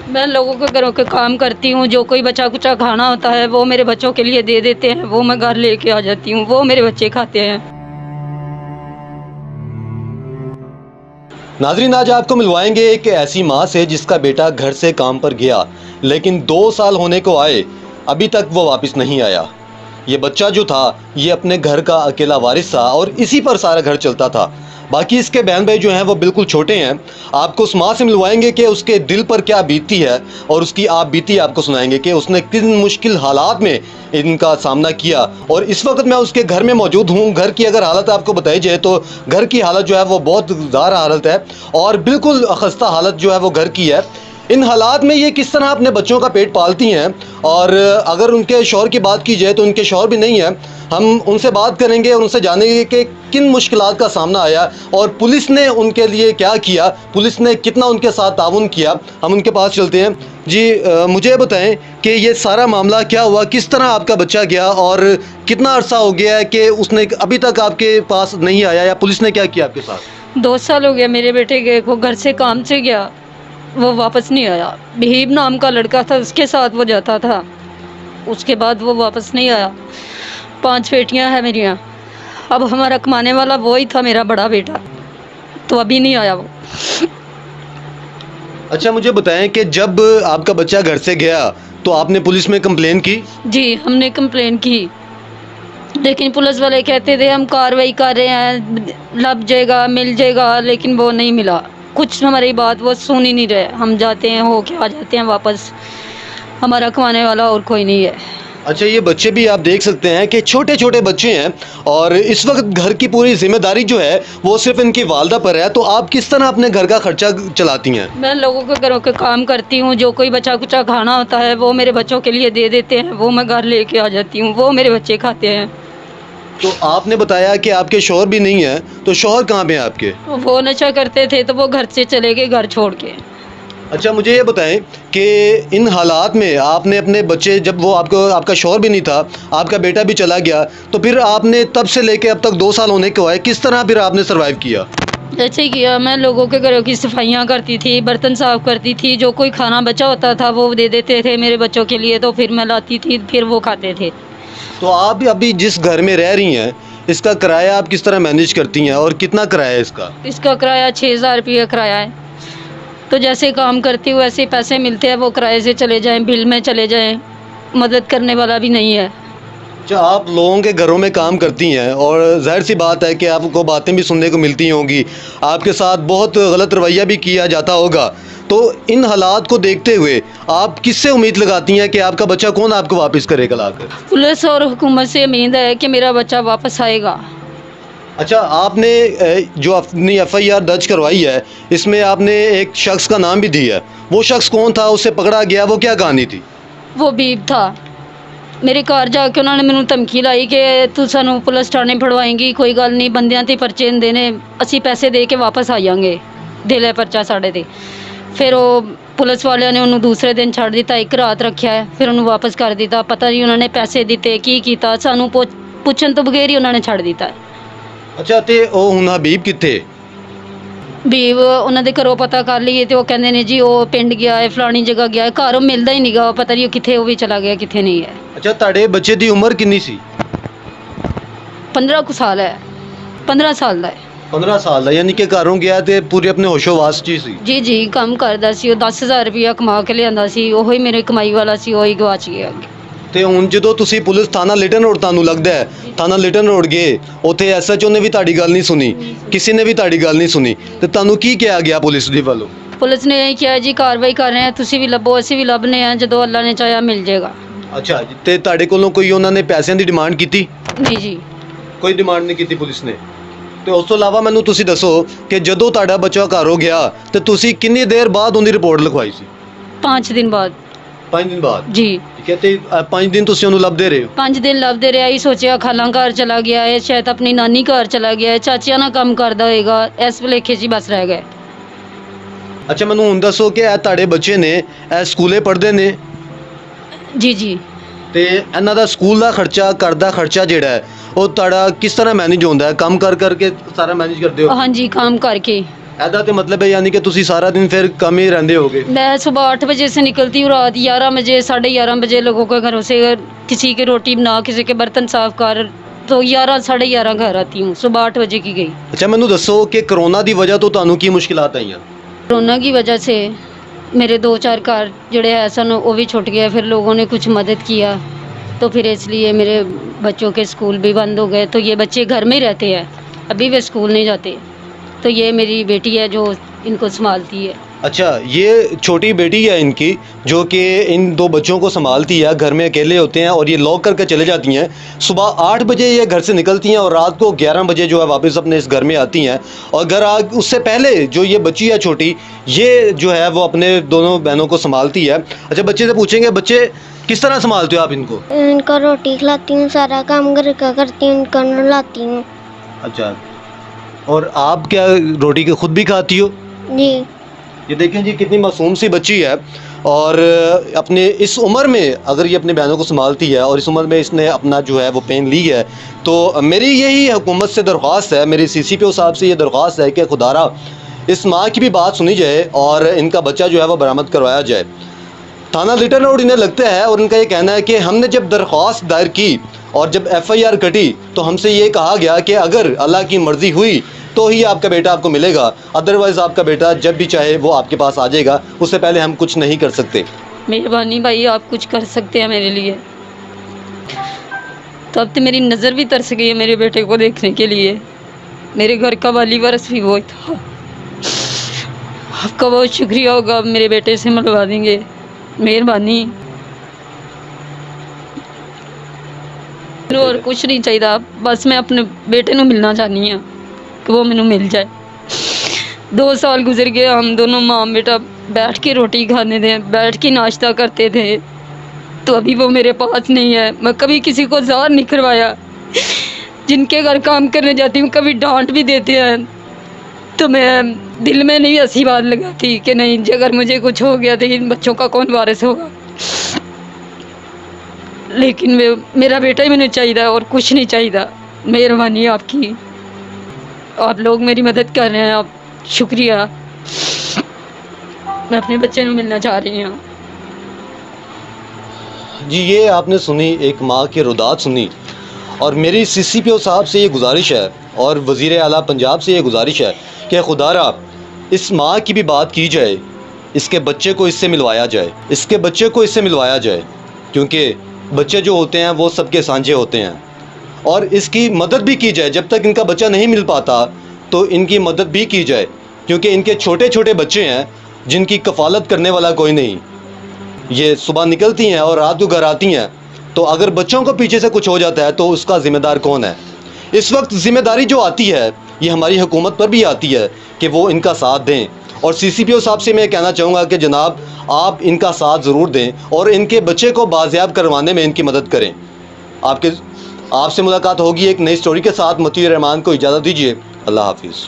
मैं लोगों के घरों के काम करती हूँ, जो कोई बचा कुचा खाना होता है वो मेरे बच्चों के लिए दे देते हैं, वो मैं घर लेके आ जाती हूँ, वो मेरे बच्चे खाते हैं। नाज़रीन, आज आपको मिलवाएंगे एक ऐसी माँ से जिसका बेटा घर से काम पर गया, लेकिन 2 साल होने को आए, अभी तक वो वापस नहीं आया। ये बच्चा जो था ये अपने घर का अकेला वारिस था और इसी पर सारा घर चलता था। बाकी इसके बहन भाई जो हैं वो बिल्कुल छोटे हैं। आपको उस माँ से मिलवाएंगे कि उसके दिल पर क्या बीतती है और उसकी आप बीती आपको सुनाएंगे कि उसने किन मुश्किल हालात में इनका सामना किया। और इस वक्त मैं उसके घर में मौजूद हूँ। घर की अगर हालत आपको बताई जाए तो घर की हालत जो है वो बहुत ज़्यादा हालत है और बिल्कुल खस्ता हालत जो है वो घर की है। इन हालात में ये किस तरह अपने बच्चों का पेट पालती हैं, और अगर उनके शौहर की बात की जाए तो उनके शौहर भी नहीं है। हम उनसे बात करेंगे और उनसे जानेंगे कि किन मुश्किलात का सामना आया और पुलिस ने उनके लिए क्या किया, पुलिस ने कितना उनके साथ ताउन किया। हम उनके पास चलते हैं। जी मुझे बताएं कि ये सारा मामला क्या हुआ, किस तरह आपका बच्चा गया और कितना अरसा हो गया है कि उसने अभी तक आपके पास नहीं आया, या पुलिस ने क्या किया आपके साथ? 2 साल हो गया मेरे बेटे गए को, घर से काम से गया, वो वापस नहीं आया। बहीब नाम का लड़का था, उसके साथ वो जाता था, उसके बाद वो वापस नहीं आया। 5 बेटियां हैं मेरी। अब हमारा कमाने वाला वो ही था, मेरा बड़ा बेटा, तो अभी नहीं आया वो। अच्छा, मुझे बताएं कि जब आपका बच्चा घर से गया तो आपने पुलिस में कंप्लेन की? जी, हमने कंप्लेन की, लेकिन पुलिस वाले कहते थे हम कार्रवाई कर रहे हैं, लग जाएगा, मिल जाएगा, लेकिन वो नहीं मिला। कुछ हमारी बात वो सुन ही नहीं रहे। हम जाते हैं, हो के आ जाते हैं वापस। हमारा कमाने वाला और कोई नहीं है। अच्छा, ये बच्चे भी आप देख सकते हैं कि छोटे छोटे बच्चे हैं और इस वक्त घर की पूरी जिम्मेदारी जो है वो सिर्फ इनकी वालदा पर है। तो आप किस तरह अपने घर का खर्चा चलाती हैं? मैं लोगों के घरों के काम करती हूँ, जो कोई बचा कुचा खाना होता है वो मेरे बच्चों के लिए दे देते हैं, वो मैं घर लेके आ जाती हूँ, वो मेरे बच्चे खाते हैं। तो आपने बताया कि आपके शौहर भी नहीं है, तो शौहर कहाँ पे हैं आपके? वो नशा करते थे तो वो घर से चले गए, घर छोड़ के। अच्छा, मुझे ये बताएं कि इन हालात में आपने अपने बच्चे, जब वो आपका शौहर भी नहीं था, आपका बेटा भी चला गया, तो फिर आपने तब से लेके अब तक 2 साल होने को आए, किस तरह फिर आपने सरवाइव किया? जैसे किया, मैं लोगों के घरों की सफाइयाँ करती थी, बर्तन साफ करती थी, जो कोई खाना बचा होता था वो दे देते थे मेरे बच्चों के लिए, तो फिर मैं लाती थी, फिर वो खाते थे। तो आप अभी जिस घर में रह रही हैं इसका किराया आप किस तरह मैनेज करती हैं और कितना किराया है इसका? इसका किराया 6,000 रुपये किराया है। तो जैसे काम करती हूँ वैसे पैसे मिलते हैं, वो किराए से चले जाएं, बिल में चले जाएं, मदद करने वाला भी नहीं है। अच्छा, आप लोगों के घरों में काम करती हैं और जाहिर सी बात है कि आपको बातें भी सुनने को मिलती होंगी, आपके साथ बहुत गलत रवैया भी किया जाता होगा। तो इन हालात को देखते हुए आप किससे उम्मीद लगाती हैं कि आपका बच्चा कौन आपको वापस करेगा लाकर? पुलिस और हुकूमत से उम्मीद है कि मेरा बच्चा वापस आएगा। अच्छा, आपने जो अपनी FIR दर्ज करवाई है इसमें आपने एक शख्स का नाम भी दिया है, वो शख्स कौन था, उससे पकड़ा गया, वो क्या कहानी थी? वो बीब था। मेरे घर जाके उन्होंने मैनू धमकी लाई कि तू सानू पुलिस थाने फड़वाएंगी, कोई गल नहीं, बंदियां ते परचे देने, असी पैसे दे के वापस आ जाएंगे, दे ले परचा साढ़े ते। फिर वो पुलिस वालियां ने उन्होंने दूसरे दिन छड़ दिता, 1 रात रखा है, फिर उन्होंने वापस कर दिता। पता नहीं उन्होंने पैसे दिते की कीता, सानू पुछन तो बगैर ही उन्होंने छड़ दिता। अच्छा, ते ਉਹ ਹੁਣ ਹਬੀਬ ਕਿੱਥੇ? ਵੀ ਉਹਨਾਂ ਦੇ ਘਰੋਂ ਪਤਾ ਕਰ ਲਈਏ ਤੇ ਉਹ ਕਹਿੰਦੇ ਨੇ ਜੀ ਉਹ ਪਿੰਡ ਗਿਆ ਹੈ, ਫਲਾਣੀ ਜਗ੍ਹਾ ਗਿਆ ਹੈ, ਘਰ ਉਹ ਮਿਲਦਾ ਹੀ ਨਹੀਂਗਾ, ਪਤਾ ਨਹੀਂ ਉਹ ਕਿੱਥੇ, ਉਹ ਵੀ ਚਲਾ ਗਿਆ ਕਿੱਥੇ ਨਹੀਂ ਹੈ। ਅੱਛਾ, ਤੁਹਾਡੇ ਬੱਚੇ ਦੀ ਉਮਰ ਕਿੰਨੀ ਸੀ? 15 ਕੁ ਸਾਲ ਹੈ, 15 ਸਾਲ ਦਾ ਹੈ। 15 ਸਾਲ ਦਾ, ਯਾਨੀ ਕਿ ਘਰੋਂ ਗਿਆ ਤੇ ਪੂਰੇ ਆਪਣੇ ਹੋਸ਼ੋ-ਵਾਸ 'ਚ ਹੀ ਸੀ। ਜੀ ਜੀ, ਕੰਮ ਕਰਦਾ ਸੀ, ਉਹ 10,000 ਰੁਪਇਆ ਕਮਾ ਕੇ ਲਿਆਂਦਾ ਸੀ, ਉਹੀ ਹੀ ਮੇਰੀ ਕਮਾਈ ਵਾਲਾ ਸੀ, ਉਹੀ ਗਵਾਚ ਗਿਆ ਅੱਗੇ। ਤੇ ਹੁਣ ਜਦੋਂ ਤੁਸੀਂ ਪੁਲਿਸ ਥਾਣਾ ਲਿਟਨ ਰੋਡ, ਤੁਹਾਨੂੰ ਲੱਗਦਾ ਹੈ ਥਾਣਾ ਲਿਟਨ ਰੋਡ ਗਏ, ਉੱਥੇ SHO ਨੇ ਵੀ ਤੁਹਾਡੀ ਗੱਲ ਨਹੀਂ ਸੁਣੀ, ਕਿਸੇ ਨੇ ਵੀ ਤੁਹਾਡੀ ਗੱਲ ਨਹੀਂ ਸੁਣੀ, ਤੇ ਤੁਹਾਨੂੰ ਕੀ ਕਿਹਾ ਗਿਆ ਪੁਲਿਸ ਦੇ ਵੱਲੋਂ? ਪੁਲਿਸ ਨੇ ਇਹ ਕਿਹਾ ਜੀ ਕਾਰਵਾਈ ਕਰ ਰਹੇ ਹਾਂ, ਤੁਸੀਂ ਵੀ ਲੱਭੋ, ਅਸੀਂ ਵੀ ਲੱਭਨੇ ਆ, ਜਦੋਂ ਅੱਲਾ ਨੇ ਚਾਹਿਆ ਮਿਲ ਜਾਏਗਾ। ਅੱਛਾ ਜੀ, ਤੇ ਤੁਹਾਡੇ ਕੋਲੋਂ ਕੋਈ ਉਹਨਾਂ ਨੇ ਪੈਸਿਆਂ ਦੀ ਡਿਮਾਂਡ ਕੀਤੀ? ਨਹੀਂ ਜੀ, ਕੋਈ ਡਿਮਾਂਡ ਨਹੀਂ ਕੀਤੀ ਪੁਲਿਸ ਨੇ। ਤੇ ਉਸ ਤੋਂ ਇਲਾਵਾ ਮੈਨੂੰ ਤੁਸੀਂ ਦੱਸੋ ਕਿ ਜਦੋਂ ਤੁਹਾਡਾ ਬੱਚਾ ਘਰੋਂ ਗਿਆ ਤੇ ਤੁਸੀਂ ਕਿੰਨੀ ਦੇਰ ਬਾਅਦ ਉਹਦੀ ਰਿਪੋਰਟ ਲਿਖਵਾਈ ਸੀ? 5 ਦਿਨ ਬਾਅਦ। 5 ਦਿਨ ਬਾਅਦ? ਜੀ। ਠੀਕ ਹੈ, ਤੇ 5 ਦਿਨ ਤੁਸੀਂ ਉਹਨੂੰ ਲੱਭਦੇ ਰਹੇ ਹੋ? 5 ਦਿਨ ਲੱਭਦੇ ਰਿਹਾ ਹੀ, ਸੋਚਿਆ ਖਾਲਾਂ ਘਰ ਚਲਾ ਗਿਆ ਹੈ, ਸ਼ਾਇਦ ਆਪਣੀ ਨਾਨੀ ਘਰ ਚਲਾ ਗਿਆ ਹੈ, ਚਾਚਿਆਂ ਨਾਲ ਕੰਮ ਕਰਦਾ ਹੋਏਗਾ, ਇਸ ਭੁਲੇਖੇ 'ਚ ਹੀ ਬਸ ਰਹਿ ਗਏ। ਅੱਛਾ, ਮੈਨੂੰ ਹੁਣ ਦੱਸੋ ਕਿ ਇਹ ਤੁਹਾਡੇ ਬੱਚੇ ਨੇ, ਇਹ ਸਕੂਲੇ ਪੜ੍ਹਦੇ ਨੇ? ਜੀ ਜੀ। ਤੇ ਇਹਨਾਂ ਦਾ ਸਕੂਲ ਦਾ ਖਰਚਾ, ਘਰ ਦਾ ਖਰਚਾ ਜਿਹੜਾ ਹੈ ਉਹ ਤੁਹਾਡਾ ਕਿਸ ਤਰ੍ਹਾਂ ਮੈਨੇਜ ਹੁੰਦਾ ਹੈ? ਕੰਮ ਕਰਕੇ ਸਾਰਾ ਮੈਨੇਜ ਕਰਦੇ ਹੋ? ਹਾਂਜੀ, ਕੰਮ ਕਰਕੇ। ਇਹਦਾ ਤੇ ਮਤਲਬ ਹੈ ਯਾਨੀ ਕਿ ਤੁਸੀਂ ਸਾਰਾ दिन फिर कम ही रहंदे होगे। मैं सुबह 8 बजे से निकलती हूँ, रात 11 बजे 11:30 बजे लोगों के घरों से किसी की रोटी बना, किसी के बर्तन साफ कर, तो 11 11:30 घर आती हूँ। सुबह 8 बजे की गई। ਅੱਛਾ ਮੈਨੂੰ ਦੱਸੋ ਕਿ ਕਰੋਨਾ ਦੀ ਵਜ੍ਹਾ ਤੋਂ ਤੁਹਾਨੂੰ ਕੀ ਮੁਸ਼ਕਿਲਾਤ ਆਈਆਂ? कोरोना की वजह से मेरे 2-4 घर जड़े है सन वो भी छुट गए, फिर लोगों ने कुछ मदद किया तो फिर इसलिए मेरे बच्चों के स्कूल भी बंद हो गए, तो ये बच्चे घर में ही रहते हैं, अभी वे स्कूल नहीं जाते। तो ये मेरी बेटी है जो इनको संभालती है। अच्छा, ये छोटी बेटी है इनकी जो कि इन दो बच्चों को संभालती है, घर में अकेले होते हैं और ये लॉक करके चले जाती हैं। सुबह 8 बजे ये घर से निकलती हैं और रात को 11 बजे जो है वापस अपने इस घर में आती हैं। और घर आ उससे पहले जो ये बच्ची है छोटी, ये जो है वो अपने दोनों बहनों को संभालती है। अच्छा, बच्चे से पूछेंगे, बच्चे किस तरह संभालते हो आप इनको? इनको रोटी खिलाती हूँ, सारा काम घर का करती हूँ, इनको नहलाती हूँ। अच्छा, और आप क्या रोटी के खुद भी खाती हो? जी। ये देखें जी कितनी मासूम सी बच्ची है और अपने इस उम्र में अगर ये अपनी बहनों को संभालती है और इस उम्र में इसने अपना जो है वो पेन ली है, तो मेरी यही हुकूमत से दरख्वास्त है, मेरी CCPO साहब से ये दरख्वास्त है कि खुदारा इस माँ की भी बात सुनी जाए और इनका बच्चा जो है वो बरामद करवाया जाए। थाना लिटन रोड इन्हें लगता है और इनका ये कहना है कि हमने जब दरख्वास्त दायर की और जब FIR कटी तो हमसे ये कहा गया कि अगर अल्लाह की मर्ज़ी हुई तो ही आपका बेटा आपको मिलेगा, अदरवाइज़ आपका बेटा जब भी चाहे वो आपके पास आ जाएगा, उससे पहले हम कुछ नहीं कर सकते। मेहरबानी भाई, आप कुछ कर सकते हैं मेरे लिए। तो अब तो मेरी नज़र भी तरस गई है मेरे बेटे को देखने के लिए। मेरे घर का वाली वारिस भी वो था। आपका बहुत शुक्रिया होगा, आप मेरे बेटे से मिलवा देंगे, मेहरबानी। और कुछ नहीं चाहिए, बस मैं अपने बेटे को मिलना चाहनी हाँ कि वो मैनू मिल जाए। 2 साल गुजर गए, हम दोनों माँ बेटा बैठ के रोटी खाने थे, बैठ के नाश्ता करते थे, तो अभी वो मेरे पास नहीं है। मैं कभी किसी को ज़ाहिर नहीं करवाया, जिनके घर काम करने जाती हूँ कभी डांट भी देते हैं, तो मैं दिल में नहीं ऐसी बात लगाती कि नहीं जी अगर मुझे कुछ हो गया तो इन बच्चों का कौन वारिस होगा। लेकिन मेरा बेटा ही मैंने चाहिए और कुछ नहीं चाहिए। मेहरबानी आपकी, आप लोग मेरी मदद कर रहे हैं, आप शुक्रिया। मैं अपने बच्चे को मिलना चाह रही हूँ। जी, ये आपने सुनी एक माँ की रुदात सुनी और मेरी CCPO साहब से ये गुजारिश है और वज़ीर आला पंजाब से ये गुजारिश है कि खुदारा इस माँ की भी बात की जाए, इसके बच्चे को इससे मिलवाया जाए, इसके बच्चे को इससे मिलवाया जाए, क्योंकि बच्चे जो होते हैं वो सबके सांझे होते हैं और इसकी मदद भी की जाए। जब तक इनका बच्चा नहीं मिल पाता तो इनकी मदद भी की जाए, क्योंकि इनके छोटे छोटे बच्चे हैं जिनकी कफ़ालत करने वाला कोई नहीं। ये सुबह निकलती हैं और रात को घर आती हैं, तो अगर बच्चों को पीछे से कुछ हो जाता है तो उसका ज़िम्मेदार कौन है? इस वक्त ज़िम्मेदारी जो आती है ये हमारी हुकूमत पर भी आती है कि वो इनका साथ दें। और CCPO साहब से मैं कहना चाहूँगा कि जनाब आप इनका साथ ज़रूर दें और इनके बच्चे को बाज़याब करवाने में इनकी मदद करें। आपसे मुलाकात होगी एक नई स्टोरी के साथ। मतीउर रहमान को इजाज़त दीजिए। अल्लाह हाफिज़।